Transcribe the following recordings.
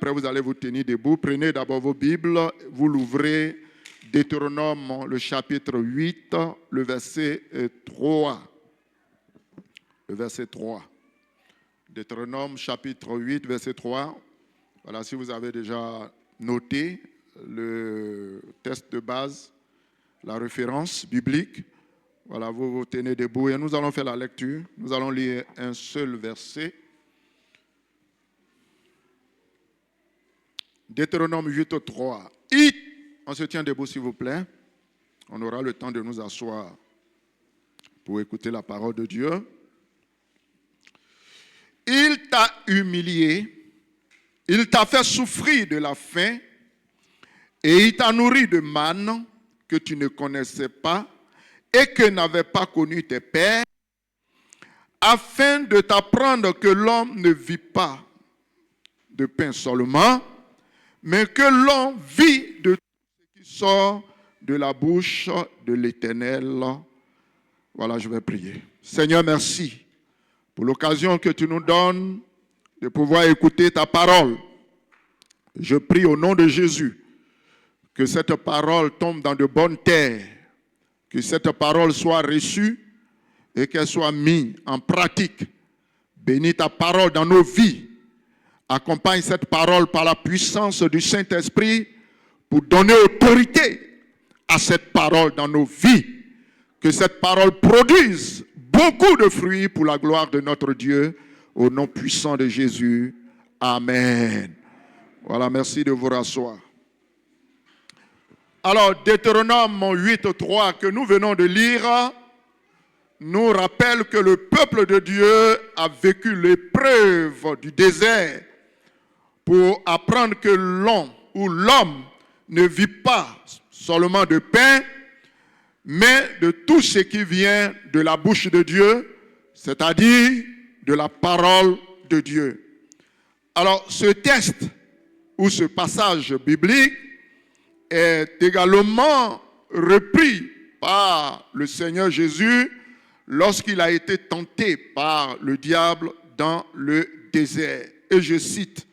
Après, vous allez vous tenir debout. Prenez d'abord vos Bibles, vous l'ouvrez. Deutéronome, le chapitre 8, le verset 3. Le verset 3. Deutéronome, chapitre 8, verset 3. Voilà, si vous avez déjà noté le texte de base, la référence biblique, voilà, vous vous tenez debout et nous allons faire la lecture. Nous allons lire un seul verset. Deutéronome 8, 3. On se tient debout, s'il vous plaît. On aura le temps de nous asseoir pour écouter la parole de Dieu. Il t'a humilié, il t'a fait souffrir de la faim et il t'a nourri de manne que tu ne connaissais pas et que n'avaient pas connu tes pères, afin de t'apprendre que l'homme ne vit pas de pain seulement, mais que l'homme vit de tout ce qui sort de la bouche de l'Éternel. Voilà, je vais prier. Seigneur, merci pour l'occasion que tu nous donnes de pouvoir écouter ta parole. Je prie au nom de Jésus que cette parole tombe dans de bonnes terres, que cette parole soit reçue et qu'elle soit mise en pratique. Bénis ta parole dans nos vies. Accompagne cette parole par la puissance du Saint-Esprit pour donner autorité à cette parole dans nos vies. Que cette parole produise beaucoup de fruits pour la gloire de notre Dieu. Au nom puissant de Jésus. Amen. Voilà, merci de vous rasseoir. Alors, Deutéronome 8.3 que nous venons de lire nous rappelle que le peuple de Dieu a vécu l'épreuve du désert pour apprendre que l'homme ne vit pas seulement de pain, mais de tout ce qui vient de la bouche de Dieu, c'est-à-dire de la parole de Dieu. Alors, ce texte ou ce passage biblique est également repris par le Seigneur Jésus lorsqu'il a été tenté par le diable dans le désert. Et je cite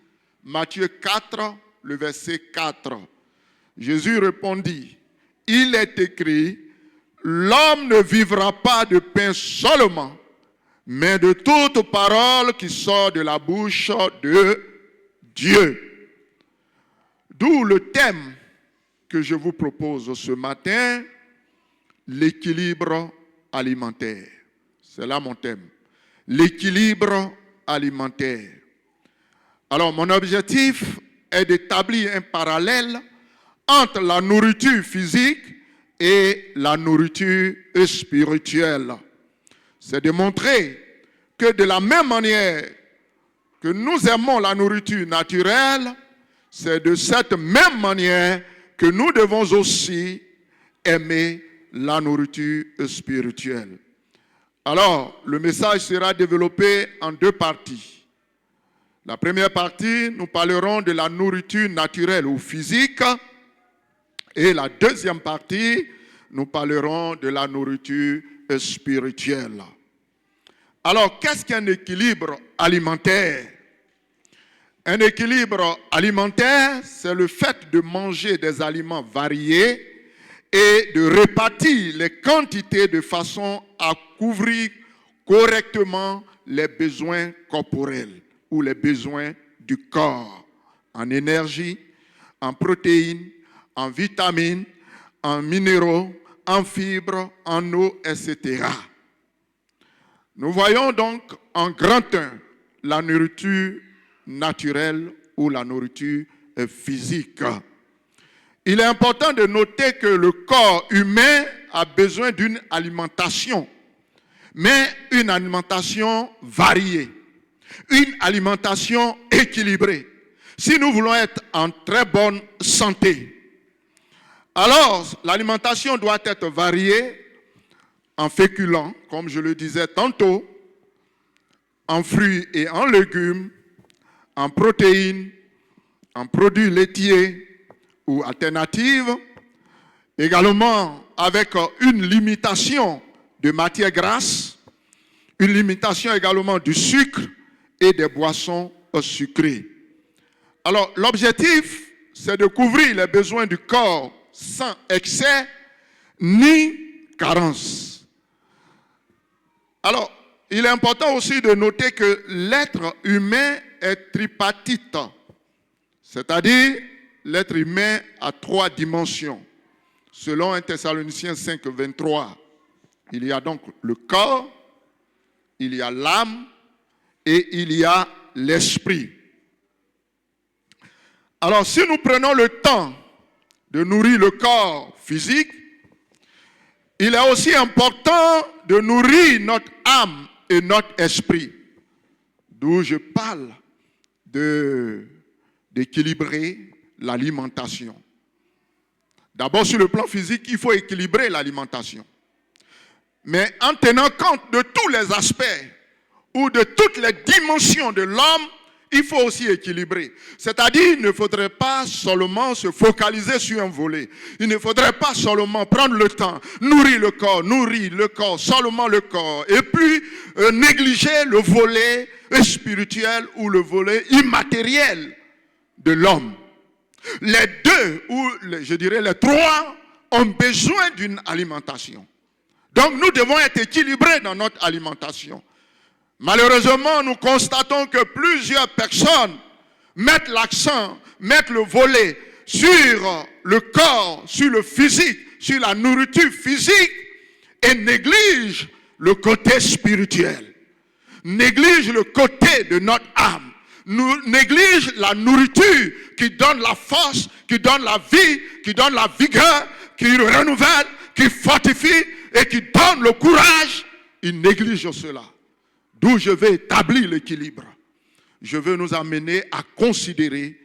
Matthieu 4, le verset 4. Jésus répondit, « Il est écrit, l'homme ne vivra pas de pain seulement, mais de toute parole qui sort de la bouche de Dieu. » D'où le thème que je vous propose ce matin, l'équilibre alimentaire. C'est là mon thème. L'équilibre alimentaire. Alors, mon objectif est d'établir un parallèle entre la nourriture physique et la nourriture spirituelle. C'est de montrer que de la même manière que nous aimons la nourriture naturelle, c'est de cette même manière que nous devons aussi aimer la nourriture spirituelle. Alors, le message sera développé en deux parties. La première partie, nous parlerons de la nourriture naturelle ou physique. Et la deuxième partie, nous parlerons de la nourriture spirituelle. Alors, qu'est-ce qu'un équilibre alimentaire? Un équilibre alimentaire, c'est le fait de manger des aliments variés et de répartir les quantités de façon à couvrir correctement les besoins corporels ou les besoins du corps en énergie, en protéines, en vitamines, en minéraux, en fibres, en eau, etc. Nous voyons donc en grand 1 la nourriture naturelle ou la nourriture physique. Il est important de noter que le corps humain a besoin d'une alimentation, mais une alimentation variée, une alimentation équilibrée. Si nous voulons être en très bonne santé, alors l'alimentation doit être variée en féculents, comme je le disais tantôt, en fruits et en légumes, en protéines, en produits laitiers ou alternatives, également avec une limitation de matières grasses, une limitation également du sucre et des boissons sucrées. Alors, l'objectif, c'est de couvrir les besoins du corps sans excès ni carence. Alors, il est important aussi de noter que l'être humain est tripartite, c'est-à-dire l'être humain a 3 dimensions. Selon 1 Thessaloniciens 5, 23, il y a donc le corps, il y a l'âme et il y a l'esprit. Alors, si nous prenons le temps de nourrir le corps physique, il est aussi important de nourrir notre âme et notre esprit. D'où je parle d'équilibrer l'alimentation. D'abord, sur le plan physique, il faut équilibrer l'alimentation. Mais en tenant compte de tous les aspects ou de toutes les dimensions de l'homme, il faut aussi équilibrer. C'est-à-dire, il ne faudrait pas seulement se focaliser sur un volet. Il ne faudrait pas seulement prendre le temps, nourrir le corps, seulement le corps. Et puis, négliger le volet spirituel ou le volet immatériel de l'homme. Les deux, ou je dirais les trois, ont besoin d'une alimentation. Donc, nous devons être équilibrés dans notre alimentation. Malheureusement, nous constatons que plusieurs personnes mettent l'accent, mettent le volet sur le corps, sur le physique, sur la nourriture physique et négligent le côté spirituel, négligent le côté de notre âme, négligent la nourriture qui donne la force, qui donne la vie, qui donne la vigueur, qui renouvelle, qui fortifie et qui donne le courage. Ils négligent cela. D'où je vais établir l'équilibre. Je veux nous amener à considérer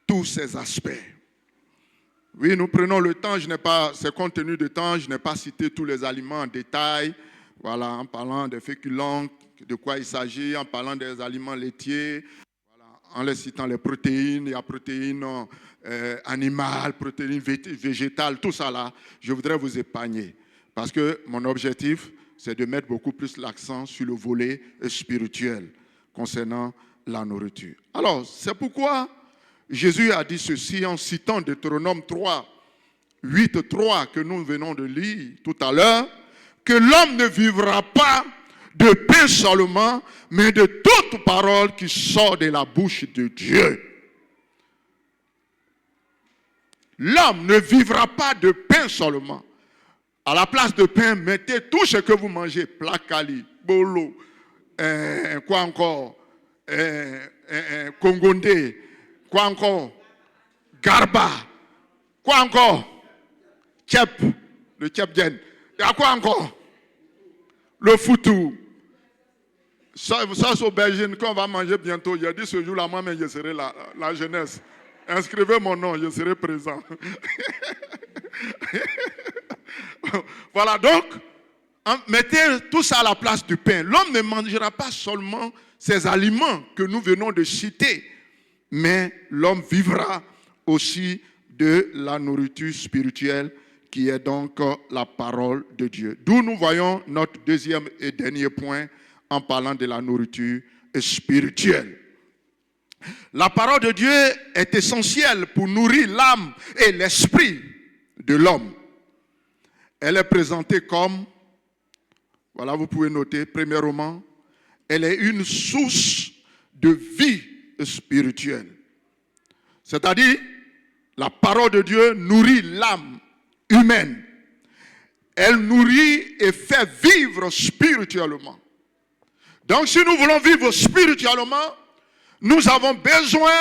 tous ces aspects. Oui, nous prenons le temps, c'est compte tenu du temps, je n'ai pas cité tous les aliments en détail. Voilà, en parlant des féculents, de quoi il s'agit, en parlant des aliments laitiers, voilà, en les citant les protéines, il y a protéines animales, protéines végétales, tout ça là, je voudrais vous épargner. Parce que mon objectif, c'est de mettre beaucoup plus l'accent sur le volet spirituel concernant la nourriture. Alors, c'est pourquoi Jésus a dit ceci en citant Deutéronome 3, 8, 3 que nous venons de lire tout à l'heure, que l'homme ne vivra pas de pain seulement, mais de toute parole qui sort de la bouche de Dieu. L'homme ne vivra pas de pain seulement. À la place de pain, mettez tout ce que vous mangez. Plakali, bolo, quoi encore, kongondé, quoi encore, garba, quoi encore, tchep, le tchepdjen. Il y a quoi encore? Le foutou. Ça c'est aubergine qu'on va manger bientôt. Il a dit ce jour-là, moi-même, je serai la jeunesse. Inscrivez mon nom, je serai présent. Voilà, donc, mettez tout ça à la place du pain. L'homme ne mangera pas seulement ces aliments que nous venons de citer, mais l'homme vivra aussi de la nourriture spirituelle qui est donc la parole de Dieu. D'où nous voyons notre deuxième et dernier point en parlant de la nourriture spirituelle. La parole de Dieu est essentielle pour nourrir l'âme et l'esprit de l'homme. Elle est présentée comme, voilà, vous pouvez noter, premièrement, elle est une source de vie spirituelle. C'est-à-dire, la parole de Dieu nourrit l'âme humaine. Elle nourrit et fait vivre spirituellement. Donc, si nous voulons vivre spirituellement, nous avons besoin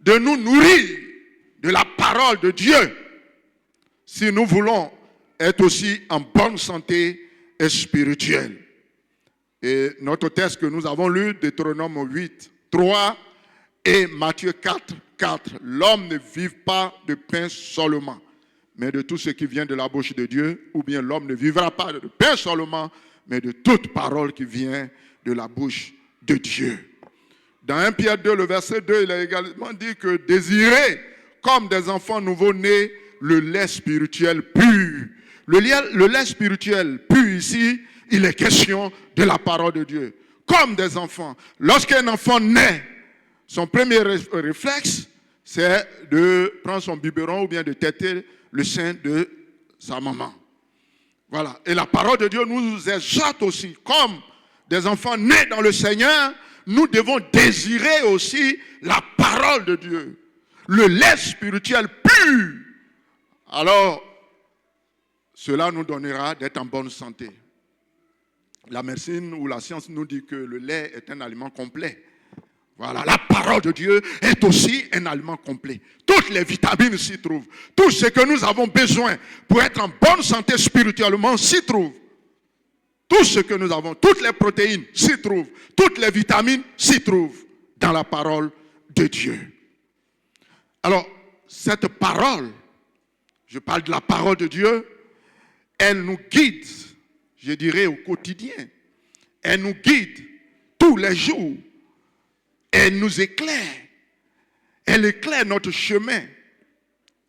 de nous nourrir de la parole de Dieu. Si nous voulons être aussi en bonne santé et spirituelle. Et notre texte que nous avons lu, Deutéronome 8, 3 et Matthieu 4, 4. L'homme ne vit pas de pain seulement, mais de tout ce qui vient de la bouche de Dieu, ou bien l'homme ne vivra pas de pain seulement, mais de toute parole qui vient de la bouche de Dieu. Dans 1 Pierre 2, le verset 2, il a également dit que désirez comme des enfants nouveau-nés le lait spirituel pur. Le lait spirituel pur ici, il est question de la parole de Dieu. Comme des enfants. Lorsqu'un enfant naît, son premier réflexe, c'est de prendre son biberon ou bien de téter le sein de sa maman. Voilà. Et la parole de Dieu nous exhorte aussi, comme des enfants nés dans le Seigneur, nous devons désirer aussi la parole de Dieu, le lait spirituel pur. Alors, cela nous donnera d'être en bonne santé. La médecine ou la science nous dit que le lait est un aliment complet. Voilà, la parole de Dieu est aussi un aliment complet. Toutes les vitamines s'y trouvent. Tout ce que nous avons besoin pour être en bonne santé spirituellement s'y trouve. Tout ce que nous avons, toutes les protéines s'y trouvent. Toutes les vitamines s'y trouvent dans la parole de Dieu. Alors, cette parole, je parle de la parole de Dieu, elle nous guide, je dirais au quotidien. Elle nous guide tous les jours. Elle nous éclaire. Elle éclaire notre chemin.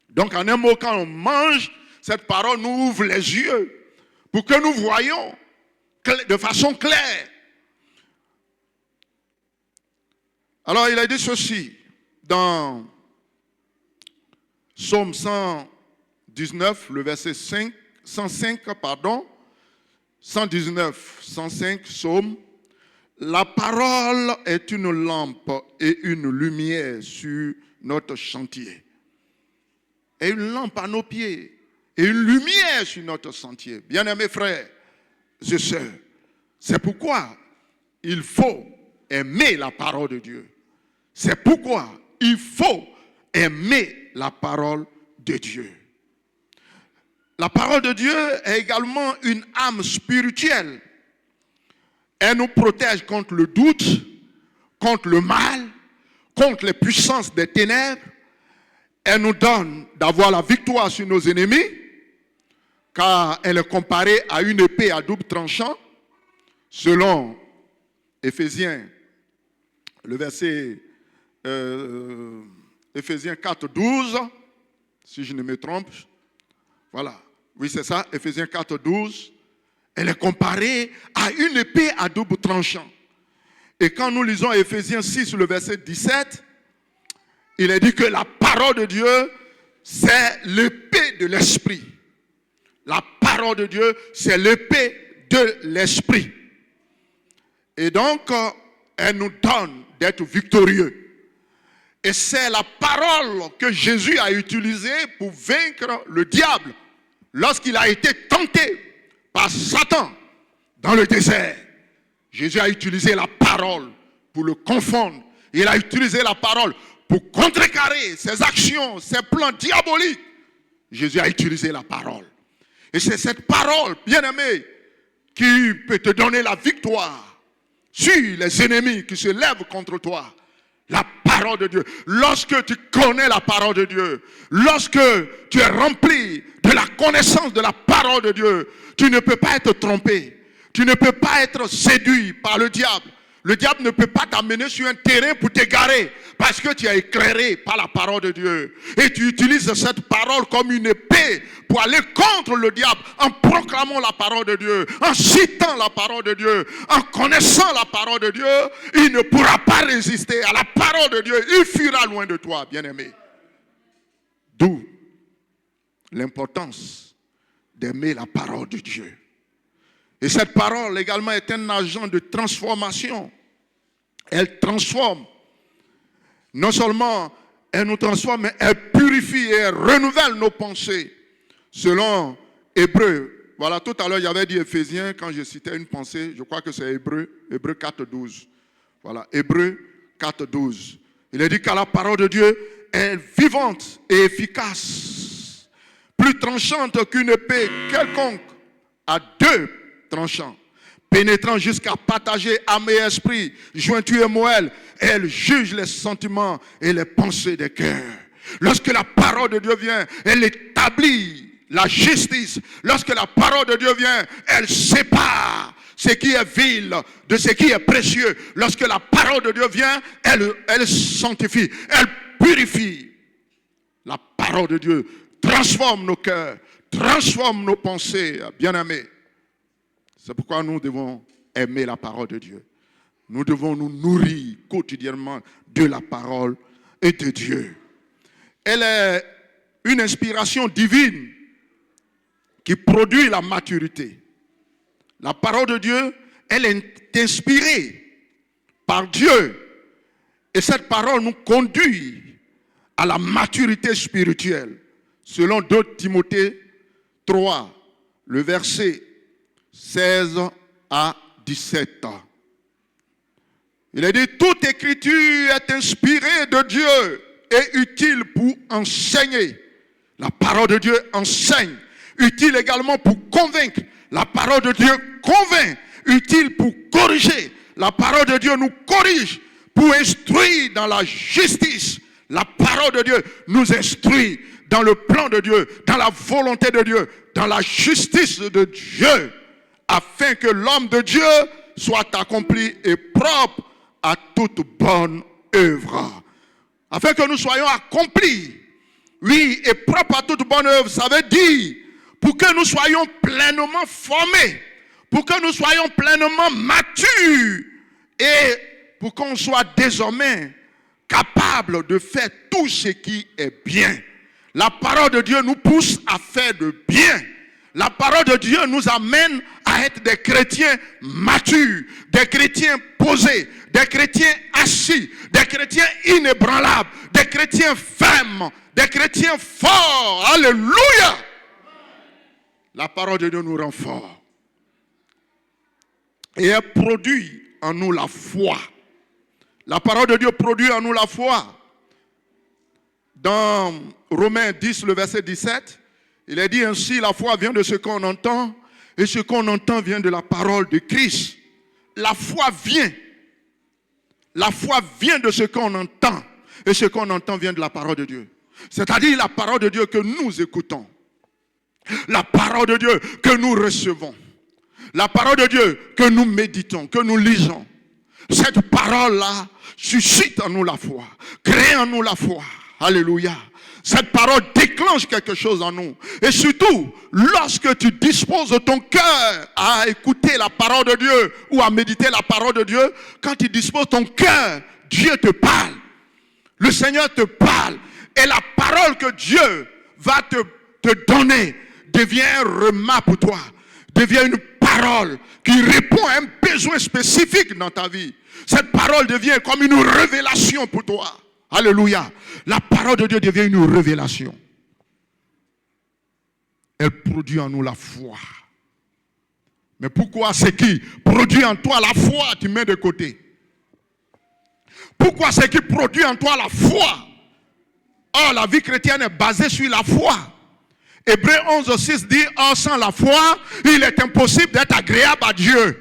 Donc, en un mot, quand on mange, cette parole nous ouvre les yeux pour que nous voyions de façon claire. Alors, il a dit ceci dans Psaume 119, le verset 105, 119, 105, Psaume. La parole est une lampe et une lumière sur notre chantier. Et une lampe à nos pieds et une lumière sur notre sentier. Bien-aimés frères et sœurs, c'est pourquoi il faut aimer la parole de Dieu. C'est pourquoi il faut aimer la parole de Dieu. La parole de Dieu est également une âme spirituelle. Elle nous protège contre le doute, contre le mal, contre les puissances des ténèbres. Elle nous donne d'avoir la victoire sur nos ennemis, car elle est comparée à une épée à double tranchant, selon Éphésiens, le verset Éphésiens 4, 12, si je ne me trompe. Voilà, oui c'est ça, Éphésiens 4, 12. Elle est comparée à une épée à double tranchant. Et quand nous lisons Éphésiens 6, le verset 17, il est dit que la parole de Dieu, c'est l'épée de l'esprit. La parole de Dieu, c'est l'épée de l'esprit. Et donc, elle nous donne d'être victorieux. Et c'est la parole que Jésus a utilisée pour vaincre le diable lorsqu'il a été tenté par Satan dans le désert. Jésus a utilisé la parole pour le confondre. Il a utilisé la parole pour contrecarrer ses actions, ses plans diaboliques. Jésus a utilisé la parole. Et c'est cette parole, bien-aimée, qui peut te donner la victoire sur les ennemis qui se lèvent contre toi. La parole de Dieu. Lorsque tu connais la parole de Dieu, lorsque tu es rempli de la connaissance de la parole de Dieu, tu ne peux pas être trompé. Tu ne peux pas être séduit par le diable. Le diable ne peut pas t'amener sur un terrain pour t'égarer parce que tu es éclairé par la parole de Dieu. Et tu utilises cette parole comme une épée pour aller contre le diable en proclamant la parole de Dieu, en citant la parole de Dieu, en connaissant la parole de Dieu. Il ne pourra pas résister à la parole de Dieu. Il fuira loin de toi, bien-aimé. D'où l'importance d'aimer la parole de Dieu. Et cette parole également est un agent de transformation. Elle transforme. Non seulement elle nous transforme, mais elle purifie et elle renouvelle nos pensées. Selon Hébreu. Voilà, tout à l'heure, j'avais dit Éphésiens, quand je citais une pensée, je crois que c'est Hébreu 4, 12. Voilà, Hébreu 4, 12. Il est dit qu'à la parole de Dieu est vivante et efficace, plus tranchante qu'une épée quelconque, à deux tranchant, pénétrant jusqu'à partager âme et esprit, jointure et moelle. Elle juge les sentiments et les pensées des cœurs. Lorsque la parole de Dieu vient, elle établit la justice. Lorsque la parole de Dieu vient, elle sépare ce qui est vil de ce qui est précieux. Lorsque la parole de Dieu vient, elle sanctifie, elle purifie. La parole de Dieu transforme nos cœurs, transforme nos pensées, bien-aimés. C'est pourquoi nous devons aimer la parole de Dieu. Nous devons nous nourrir quotidiennement de la parole et de Dieu. Elle est une inspiration divine qui produit la maturité. La parole de Dieu, elle est inspirée par Dieu. Et cette parole nous conduit à la maturité spirituelle. Selon 2 Timothée 3, le verset 16 à 17. Il est dit, toute écriture est inspirée de Dieu et utile pour enseigner. La parole de Dieu enseigne. Utile également pour convaincre. La parole de Dieu convainc. Utile pour corriger. La parole de Dieu nous corrige pour instruire dans la justice. La parole de Dieu nous instruit dans le plan de Dieu, dans la volonté de Dieu, dans la justice de Dieu, afin que l'homme de Dieu soit accompli et propre à toute bonne œuvre. Afin que nous soyons accomplis, oui, et propres à toute bonne œuvre, ça veut dire pour que nous soyons pleinement formés, pour que nous soyons pleinement matures et pour qu'on soit désormais capable de faire tout ce qui est bien. La parole de Dieu nous pousse à faire de bien. La parole de Dieu nous amène à être des chrétiens matures, des chrétiens posés, des chrétiens assis, des chrétiens inébranlables, des chrétiens fermes, des chrétiens forts. Alléluia! La parole de Dieu nous rend forts. Et elle produit en nous la foi. La parole de Dieu produit en nous la foi. Dans Romains 10, le verset 17, il est dit ainsi, la foi vient de ce qu'on entend, et ce qu'on entend vient de la parole de Christ. La foi vient. La foi vient de ce qu'on entend, et ce qu'on entend vient de la parole de Dieu. C'est-à-dire la parole de Dieu que nous écoutons. La parole de Dieu que nous recevons. La parole de Dieu que nous méditons, que nous lisons. Cette parole-là suscite en nous la foi, crée en nous la foi. Alléluia. Cette parole déclenche quelque chose en nous. Et surtout, lorsque tu disposes ton cœur à écouter la parole de Dieu ou à méditer la parole de Dieu, quand tu disposes ton cœur, Dieu te parle. Le Seigneur te parle. Et la parole que Dieu va te donner devient un remas pour toi. Devient une parole qui répond à un besoin spécifique dans ta vie. Cette parole devient comme une révélation pour toi. Alléluia. La parole de Dieu devient une révélation. Elle produit en nous la foi. Mais pourquoi ce qui produit en toi la foi, tu mets de côté? Pourquoi ce qui produit en toi la foi? Or, la vie chrétienne est basée sur la foi. Hébreux 11:6 dit, or sans la foi, il est impossible d'être agréable à Dieu.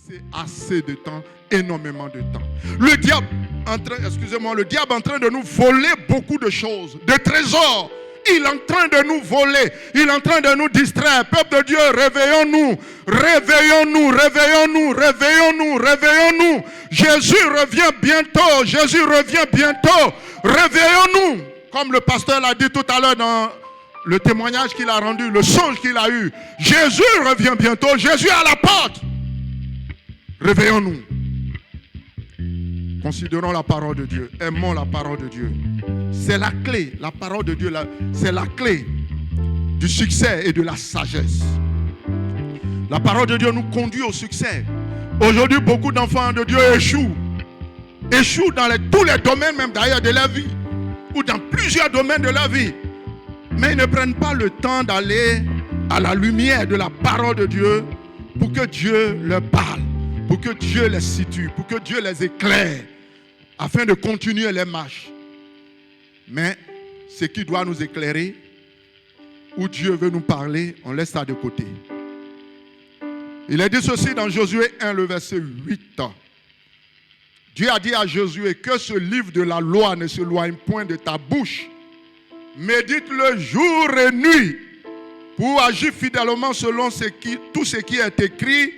passé assez de temps, énormément de temps. Le diable est en train de nous voler beaucoup de choses, de trésors. Il est en train de nous voler, il est en train de nous distraire. Peuple de Dieu, réveillons-nous, réveillons-nous, réveillons-nous, réveillons-nous, réveillons-nous. Jésus revient bientôt, Jésus revient bientôt. Réveillons-nous, comme le pasteur l'a dit tout à l'heure dans le témoignage qu'il a rendu, le songe qu'il a eu. Jésus revient bientôt, Jésus est à la porte. Réveillons-nous. Considérons la parole de Dieu, aimons la parole de Dieu. C'est la clé, la parole de Dieu, c'est la clé du succès et de la sagesse. La parole de Dieu nous conduit au succès. Aujourd'hui, beaucoup d'enfants de Dieu échouent dans tous les domaines, même d'ailleurs de leur vie, ou dans plusieurs domaines de leur vie. Mais ils ne prennent pas le temps d'aller à la lumière de la parole de Dieu pour que Dieu leur parle, pour que Dieu les situe, pour que Dieu les éclaire, afin de continuer les marches. Mais ce qui doit nous éclairer, où Dieu veut nous parler, on laisse ça de côté. Il est dit ceci dans Josué 1, le verset 8. Dieu a dit à Josué que ce livre de la loi ne s'éloigne point de ta bouche. Médite-le jour et nuit pour agir fidèlement selon tout ce qui est écrit,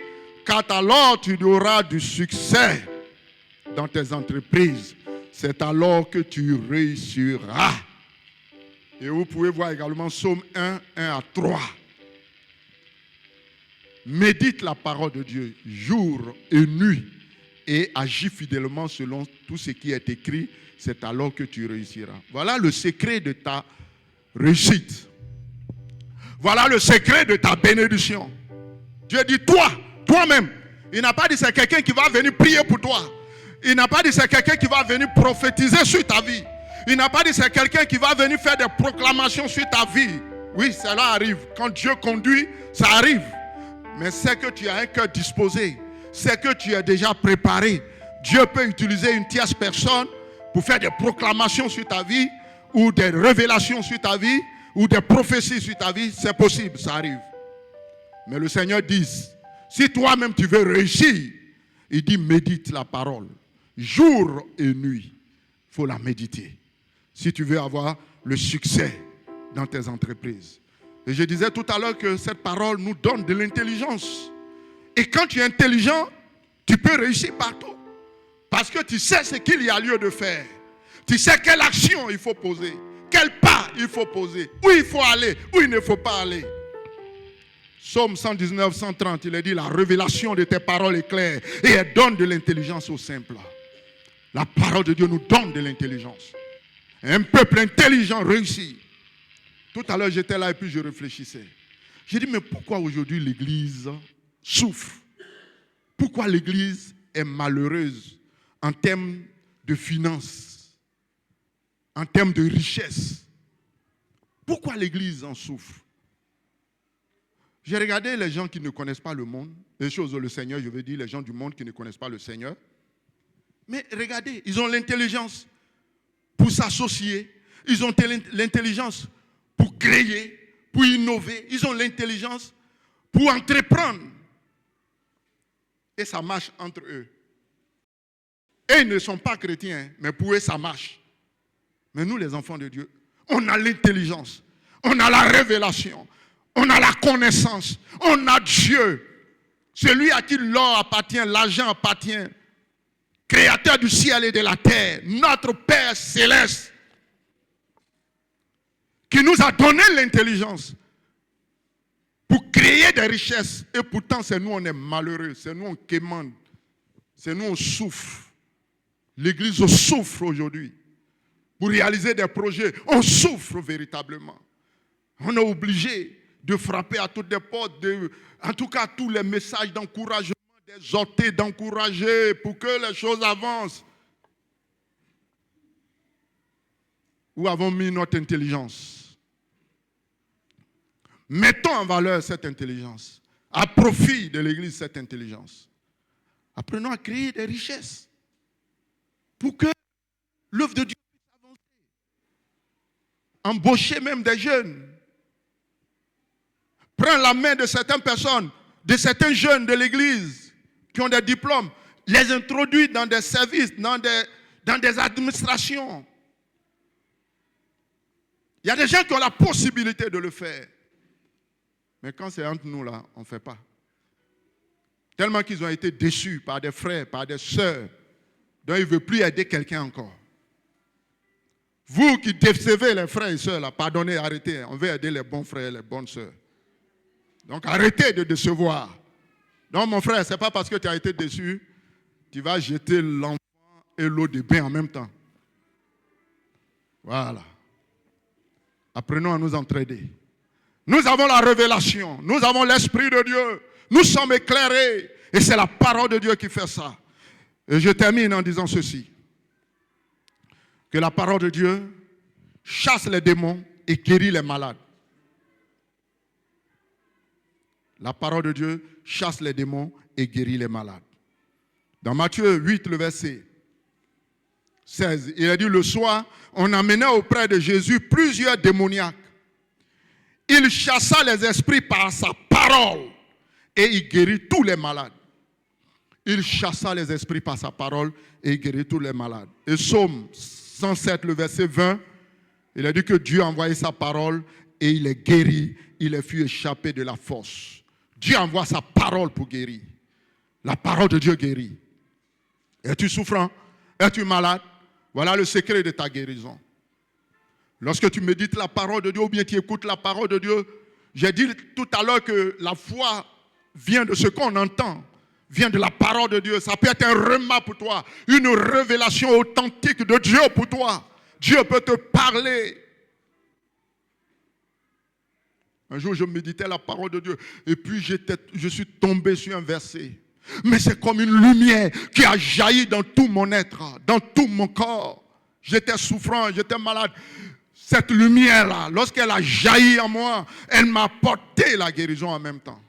car alors tu auras du succès dans tes entreprises. C'est alors que tu réussiras. Et vous pouvez voir également Psaume 1, 1 à 3. Médite la parole de Dieu jour et nuit et agis fidèlement selon tout ce qui est écrit. C'est alors que tu réussiras. Voilà le secret de ta réussite. Voilà le secret de ta bénédiction. Dieu dit toi-même. Il n'a pas dit c'est quelqu'un qui va venir prier pour toi. Il n'a pas dit c'est quelqu'un qui va venir prophétiser sur ta vie. Il n'a pas dit c'est quelqu'un qui va venir faire des proclamations sur ta vie. Oui, cela arrive. Quand Dieu conduit, ça arrive. Mais c'est que tu as un cœur disposé. C'est que tu es déjà préparé. Dieu peut utiliser une tierce personne pour faire des proclamations sur ta vie, ou des révélations sur ta vie, ou des prophéties sur ta vie. C'est possible, ça arrive. Mais le Seigneur dit, si toi-même tu veux réussir, il dit médite la parole. Jour et nuit, il faut la méditer. Si tu veux avoir le succès dans tes entreprises. Et je disais tout à l'heure que cette parole nous donne de l'intelligence. Et quand tu es intelligent, tu peux réussir partout. Parce que tu sais ce qu'il y a lieu de faire. Tu sais quelle action il faut poser. Quel pas il faut poser. Où il faut aller, où il ne faut pas aller. Psaume 119, 130, il est dit, la révélation de tes paroles est claire et elle donne de l'intelligence aux simples. La parole de Dieu nous donne de l'intelligence. Un peuple intelligent réussit. Tout à l'heure, j'étais là et puis je réfléchissais. J'ai dit, mais pourquoi aujourd'hui l'Église souffre? Pourquoi l'Église est malheureuse en termes de finances, en termes de richesse? Pourquoi l'Église en souffre? J'ai regardé les gens qui ne connaissent pas le monde, les choses du Seigneur, je veux dire les gens du monde qui ne connaissent pas le Seigneur. Mais regardez, ils ont l'intelligence pour s'associer, ils ont l'intelligence pour créer, pour innover, ils ont l'intelligence pour entreprendre. Et ça marche entre eux. Et ils ne sont pas chrétiens, mais pour eux ça marche. Mais nous les enfants de Dieu, on a l'intelligence, on a la révélation, on a la connaissance, on a Dieu. Celui à qui l'or appartient, l'argent appartient. Créateur du ciel et de la terre, notre Père céleste, qui nous a donné l'intelligence pour créer des richesses. Et pourtant, c'est nous, on est malheureux, c'est nous, on quémande, c'est nous, on souffre. L'Église souffre aujourd'hui. Pour réaliser des projets, on souffre véritablement. On est obligé de frapper à toutes les portes, en tout cas tous les messages d'encouragement, d'exhorter, d'encourager pour que les choses avancent. Où avons mis notre intelligence? Mettons en valeur cette intelligence, à profit de l'Église cette intelligence. Apprenons à créer des richesses pour que l'œuvre de Dieu puisse avancer. Embaucher même des jeunes. Prends la main de certaines personnes, de certains jeunes de l'Église qui qui ont des diplômes, les introduire dans des services, dans des administrations. Il y a des gens qui ont la possibilité de le faire. Mais quand c'est entre nous là, on ne fait pas. Tellement qu'ils ont été déçus par des frères, par des sœurs, dont ils ne veulent plus aider quelqu'un encore. Vous qui décevez les frères et sœurs, là, pardonnez, arrêtez. On veut aider les bons frères et les bonnes sœurs. Donc arrêtez de décevoir. Donc mon frère, ce n'est pas parce que tu as été déçu, tu vas jeter l'enfant et l'eau de bain en même temps. Voilà. Apprenons à nous entraider. Nous avons la révélation, nous avons l'Esprit de Dieu, nous sommes éclairés et c'est la parole de Dieu qui fait ça. Et je termine en disant ceci. Que la parole de Dieu chasse les démons et guérit les malades. La parole de Dieu chasse les démons et guérit les malades. Dans Matthieu 8, le verset 16, il a dit, le soir, on amenait auprès de Jésus plusieurs démoniaques. Il chassa les esprits par sa parole et il guérit tous les malades. Il chassa les esprits par sa parole et il guérit tous les malades. Et Psaume 107, le verset 20, il a dit que Dieu a envoyé sa parole et il est guéri, il est fut échappé de la force. Dieu envoie sa parole pour guérir. La parole de Dieu guérit. Es-tu souffrant? Es-tu malade? Voilà le secret de ta guérison. Lorsque tu médites la parole de Dieu ou bien tu écoutes la parole de Dieu, j'ai dit tout à l'heure que la foi vient de ce qu'on entend, vient de la parole de Dieu. Ça peut être un rhéma pour toi, une révélation authentique de Dieu pour toi. Dieu peut te parler. Un jour, je méditais la parole de Dieu et puis je suis tombé sur un verset. Mais c'est comme une lumière qui a jailli dans tout mon être, dans tout mon corps. J'étais souffrant, j'étais malade. Cette lumière-là, lorsqu'elle a jailli en moi, elle m'a apporté la guérison en même temps.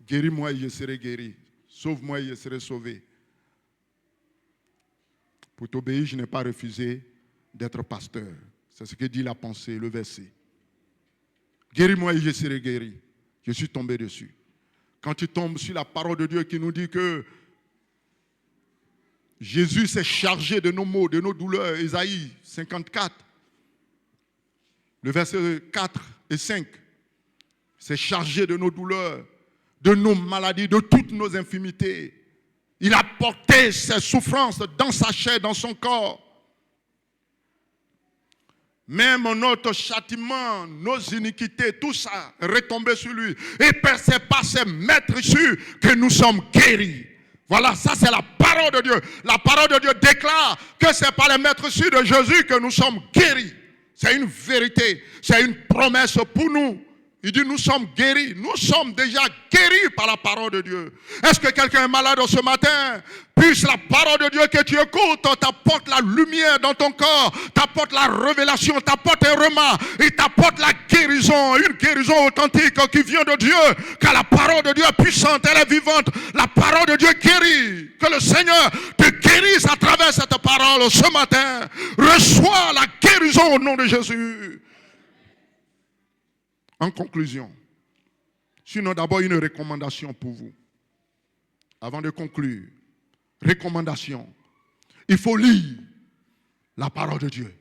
Guéris-moi et je serai guéri. Sauve-moi et je serai sauvé. Pour t'obéir, je n'ai pas refusé d'être pasteur. C'est ce que dit la pensée, le verset. Guéris-moi et je serai guéri. Je suis tombé dessus. Quand tu tombes sur la parole de Dieu qui nous dit que Jésus s'est chargé de nos maux, de nos douleurs, Ésaïe 54, le verset 4 et 5, s'est chargé de nos douleurs, de nos maladies, de toutes nos infimités. Il a porté ses souffrances dans sa chair, dans son corps. Même notre châtiment, nos iniquités, tout ça est retombé sur lui. Et c'est par ses maîtres issus que nous sommes guéris. Voilà, ça c'est la parole de Dieu. La parole de Dieu déclare que c'est par les maîtres issus de Jésus que nous sommes guéris. C'est une vérité, c'est une promesse pour nous. Il dit nous sommes guéris, nous sommes déjà guéris par la parole de Dieu. Est-ce que quelqu'un est malade ce matin? Puisse la parole de Dieu que tu écoutes t'apporte la lumière dans ton corps, t'apporte la révélation, t'apporte un remas, et t'apporte la guérison, une guérison authentique qui vient de Dieu. Car la parole de Dieu est puissante, elle est vivante. La parole de Dieu guérit. Que le Seigneur te guérisse à travers cette parole ce matin. Reçois la guérison au nom de Jésus. En conclusion, sinon d'abord une recommandation pour vous. Avant de conclure, recommandation. Il faut lire la parole de Dieu.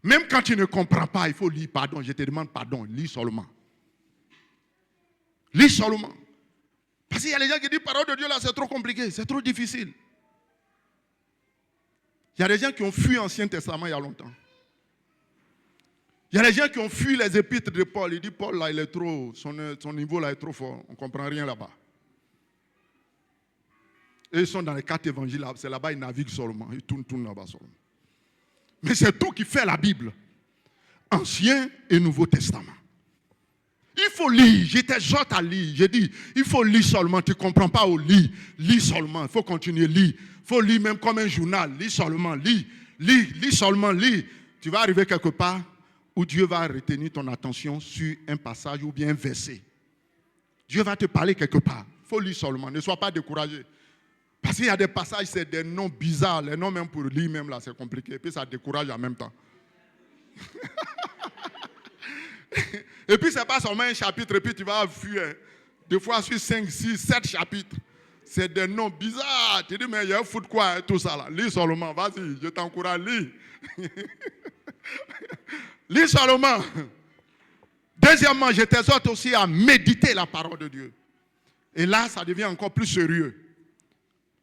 Même quand tu ne comprends pas, il faut lire. Pardon, je te demande pardon, lis seulement. Lis seulement. Parce qu'il y a des gens qui disent parole de Dieu là, c'est trop compliqué, c'est trop difficile. Il y a des gens qui ont fui l'Ancien Testament il y a longtemps. Il y a des gens qui ont fui les épîtres de Paul. Il dit Paul là, il est trop, son niveau là est trop fort. On ne comprend rien là-bas. Et ils sont dans les 4 évangiles. C'est là-bas, ils naviguent seulement. Ils tournent là-bas seulement. Mais c'est tout qui fait la Bible. Ancien et Nouveau Testament. Il faut lire. Je t'exhorte à lire. J'ai dit, il faut lire seulement. Tu ne comprends pas au lit. Lis seulement. Il faut continuer à lire. Il faut lire même comme un journal. Lis seulement. Lis seulement. Lis. Tu vas arriver quelque part où Dieu va retenir ton attention sur un passage ou bien un verset. Dieu va te parler quelque part. Il faut lire seulement. Ne sois pas découragé. Parce qu'il y a des passages, c'est des noms bizarres. Les noms même pour lire, même là, c'est compliqué. Et puis ça décourage en même temps. Et puis c'est pas seulement un chapitre, et puis tu vas fuir. Des fois, sur 5, 6, 7 chapitres. C'est des noms bizarres. Tu dis, mais il y a un foot quoi, tout ça là. Lis seulement, vas-y, je t'encourage, lis. Lis seulement. Deuxièmement, je t'exhorte aussi à méditer la parole de Dieu. Et là, ça devient encore plus sérieux.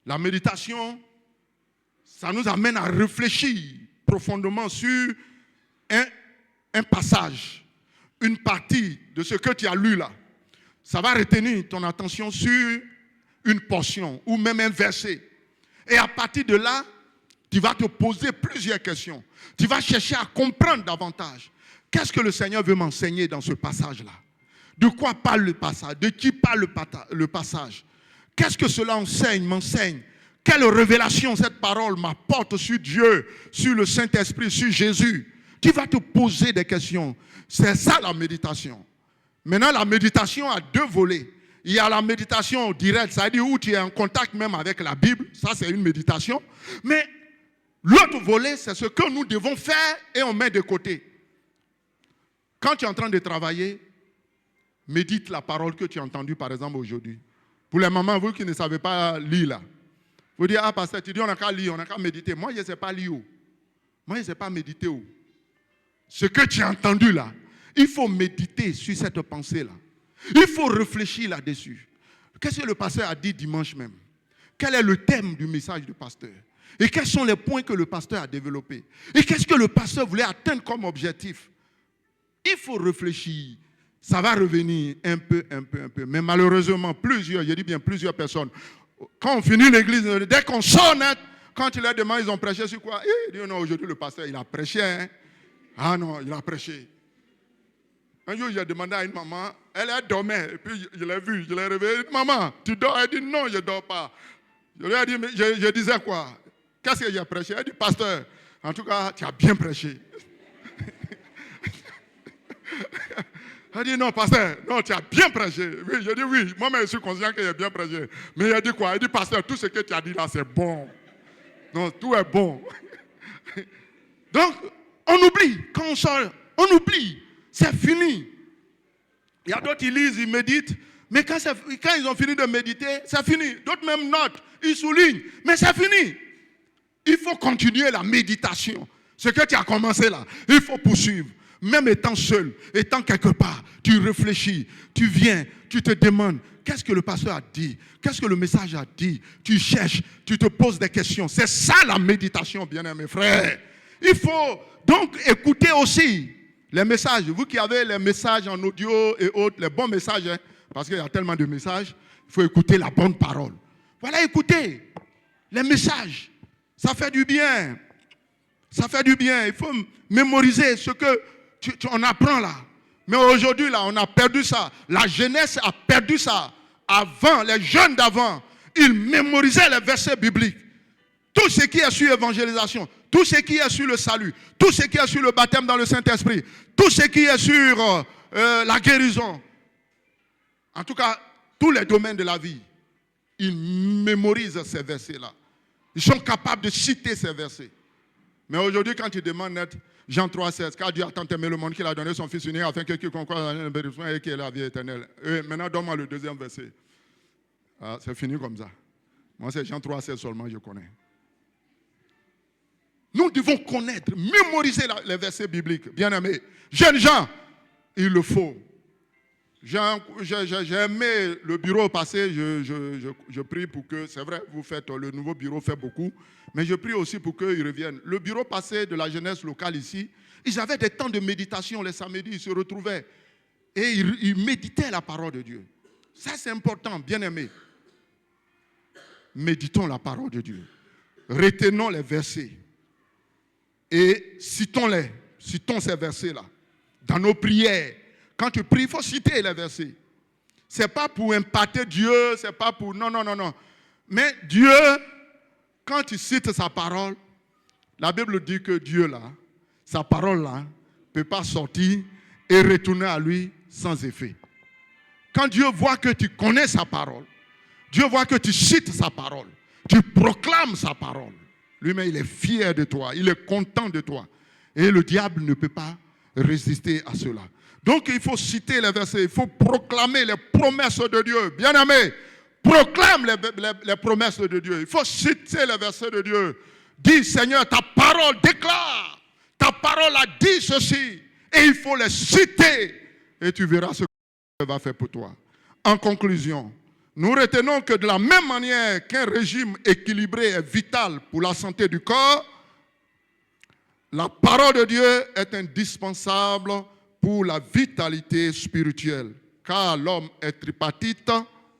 La méditation, ça nous amène à réfléchir profondément sur un passage, une partie de ce que tu as lu là. Ça va retenir ton attention sur une portion ou même un verset. Et à partir de là, tu vas te poser plusieurs questions. Tu vas chercher à comprendre davantage. Qu'est-ce que le Seigneur veut m'enseigner dans ce passage-là? De quoi parle le passage? De qui parle le passage? Qu'est-ce que cela m'enseigne? Quelle révélation cette parole m'apporte sur Dieu, sur le Saint-Esprit, sur Jésus? Tu vas te poser des questions. C'est ça la méditation. Maintenant, la méditation a deux volets. Il y a la méditation directe, c'est-à-dire où tu es en contact même avec la Bible. Ça, c'est une méditation. Mais l'autre volet, c'est ce que nous devons faire et on met de côté. Quand tu es en train de travailler, médite la parole que tu as entendue, par exemple, aujourd'hui. Pour les mamans, vous qui ne savez pas lire là, vous dites, ah, pasteur, tu dis, on n'a qu'à lire, on n'a qu'à méditer. Moi, je ne sais pas lire où. Moi, je ne sais pas méditer où. Ce que tu as entendu là, il faut méditer sur cette pensée-là. Il faut réfléchir là-dessus. Qu'est-ce que le pasteur a dit dimanche même? Quel est le thème du message du pasteur? Et quels sont les points que le pasteur a développés? Et qu'est-ce que le pasteur voulait atteindre comme objectif? Il faut réfléchir. Ça va revenir un peu. Mais malheureusement, plusieurs personnes, quand on finit l'église, dès qu'on sonne, quand tu leur demandes, ils ont prêché sur quoi? Ils disent, non, aujourd'hui le pasteur, il a prêché. Hein? Ah non, il a prêché. Un jour, j'ai demandé à une maman, elle dormait, et puis je l'ai vue, je l'ai réveillée. Maman, tu dors? Elle dit, non, je ne dors pas. Je lui ai dit, mais je disais quoi? Qu'est-ce que j'ai prêché? Elle dit, pasteur, en tout cas, tu as bien prêché. Elle dit, non, pasteur, non, tu as bien prêché. Oui, je dis, oui, moi-même, je suis conscient que j'ai bien prêché. Mais elle dit quoi? Elle dit, pasteur, tout ce que tu as dit là, c'est bon. Non, tout est bon. Donc, on oublie. Quand on sort, on oublie. C'est fini. Il y a d'autres, ils lisent, ils méditent. Mais quand ils ont fini de méditer, c'est fini. D'autres même notent, ils soulignent. Mais c'est fini. Il faut continuer la méditation. Ce que tu as commencé là, il faut poursuivre. Même étant seul, étant quelque part, tu réfléchis, tu viens, tu te demandes, qu'est-ce que le pasteur a dit? Qu'est-ce que le message a dit? Tu cherches, tu te poses des questions. C'est ça la méditation, bien-aimés frères. Il faut donc écouter aussi les messages. Vous qui avez les messages en audio et autres, les bons messages, hein, parce qu'il y a tellement de messages, il faut écouter la bonne parole. Voilà, écoutez les messages. Ça fait du bien. Ça fait du bien. Il faut mémoriser ce que on apprend là. Mais aujourd'hui, là, on a perdu ça. La jeunesse a perdu ça. Avant, les jeunes d'avant, ils mémorisaient les versets bibliques. Tout ce qui est sur l'évangélisation, tout ce qui est sur le salut, tout ce qui est sur le baptême dans le Saint-Esprit, tout ce qui est sur la guérison. En tout cas, tous les domaines de la vie, ils mémorisent ces versets-là. Ils sont capables de citer ces versets. Mais aujourd'hui, quand tu demandes Jean 3,16, car Dieu a tant aimé le monde qu'il a donné son Fils unique afin que quiconque croit en lui et qu'il ait la vie éternelle. Et maintenant, donne-moi le deuxième verset. Ah, c'est fini comme ça. Moi, c'est Jean 3,16 seulement, je connais. Nous devons connaître, mémoriser les versets bibliques. Bien-aimés, jeunes gens, il le faut. J'ai aimé le bureau passé, je prie pour que, c'est vrai, vous faites, le nouveau bureau fait beaucoup, mais je prie aussi pour qu'ils reviennent. Le bureau passé de la jeunesse locale ici, ils avaient des temps de méditation les samedis, ils se retrouvaient et ils méditaient la parole de Dieu. Ça c'est important, bien-aimés. Méditons la parole de Dieu. Retenons les versets et citons ces versets-là dans nos prières. Quand tu pries, il faut citer les versets. Ce n'est pas pour impacter Dieu, ce n'est pas pour... Non. Mais Dieu, quand tu cites sa parole, la Bible dit que Dieu, là, sa parole, là, ne peut pas sortir et retourner à lui sans effet. Quand Dieu voit que tu connais sa parole, Dieu voit que tu cites sa parole, tu proclames sa parole, lui-même, il est fier de toi, il est content de toi. Et le diable ne peut pas résister à cela. Donc il faut citer les versets, il faut proclamer les promesses de Dieu. Bien-aimé, proclame les promesses de Dieu. Il faut citer les versets de Dieu. Dis, Seigneur, ta parole déclare, ta parole a dit ceci. Et il faut les citer. Et tu verras ce que Dieu va faire pour toi. En conclusion, nous retenons que de la même manière qu'un régime équilibré est vital pour la santé du corps, la parole de Dieu est indispensable pour la vitalité spirituelle. Car l'homme est tripartite,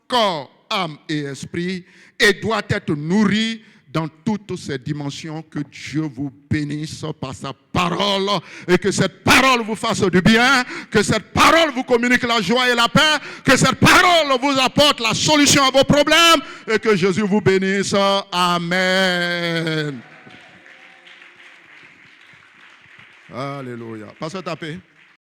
corps, âme et esprit, et doit être nourri dans toutes ces dimensions. Que Dieu vous bénisse par sa parole et que cette parole vous fasse du bien, que cette parole vous communique la joie et la paix, que cette parole vous apporte la solution à vos problèmes et que Jésus vous bénisse. Amen. Alléluia. Passez taper.